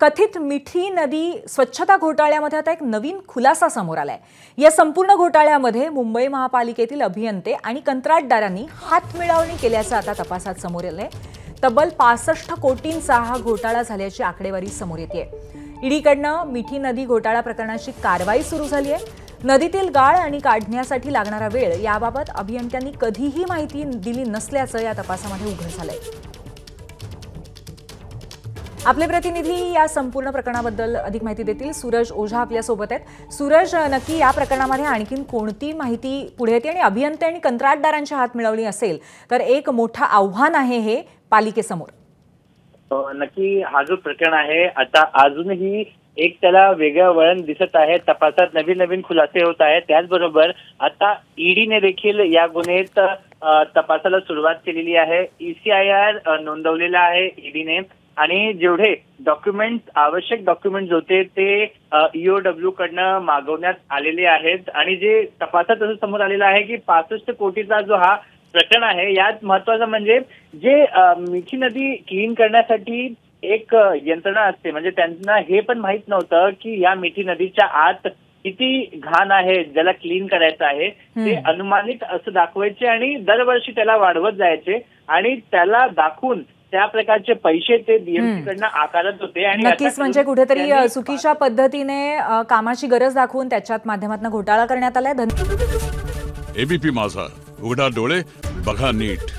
कथित मिठी नदी स्वच्छता घोटाळ्यामध्ये आता एक नवीन खुलासा समोर आलाय। या संपूर्ण घोटाळ्यामध्ये मुंबई महापालिकेतील अभियंते आणि कंत्राटदारांनी हातमिळवणी केल्याचं आता तपासात समोर आलंय। तब्बल 65 कोटींचा हा घोटाळा झाल्याची आकडेवारी समोर येते। ईडीकडनं मिठी नदी घोटाळा प्रकरणाची कारवाई सुरू झाली आहे। नदीतील गाळ आणि काढण्यासाठी लागणारा वेळ याबाबत अभियंत्यांनी कधीही माहिती दिली नसल्याचं या तपासामध्ये उघड झालंय। आपले प्रतिनिधी या संपूर्ण प्रकरणाबद्दल अधिक माहिती देतील। सूरज ओझा आपल्या सोबत आहेत। सूरज, नक्की या प्रकरणामध्ये आणखीन कोणती माहिती पुढे येते आणि अभियंते आणि कंत्राटदारांची हात मिळवणी असेल तर एक मोठं आव्हान आहे हे पालिकेसमोर? नक्की हा जो प्रकरण आहे आता अजूनही एक त्याला वेगळं वळण दिसत आहे। तपासात नवीन नवीन खुलासे होत आहेत। त्याचबरोबर आता ईडीने देखील या गुन्ह्यात तपासाला सुरुवात केलेली आहे। ECIR नोंदवलेला आहे ईडीने आणि जेवढे डॉक्युमेंट्स आवश्यक डॉक्युमेंट्स होते ते EOW कडनं मागवण्यात आलेले आहेत। आणि जे तपासात असं समोर आलेलं आहे की 65 कोटीचा जो हा प्रकरण आहे यात महत्वाचं म्हणजे जे मिठी नदी क्लीन करण्यासाठी एक यंत्रणा असते, म्हणजे त्यांना हे पण माहित नव्हतं की या मिठी नदीच्या आत किती घाण आहे ज्याला क्लीन करायचं आहे। ते अनुमानित असं दाखवायचे आणि दरवर्षी त्याला वाढवत जायचे आणि त्याला दाखवून त्या प्रकारचे पैसे ते DMC कडनं आकारत होते। आणि नक्कीच म्हणजे कुठेतरी चुकीच्या पद्धतीने कामाची गरज दाखवून त्याच्यात माध्यमातून घोटाळा करण्यात आलाय। ABP माझा, उघडा डोळे बघा नीट।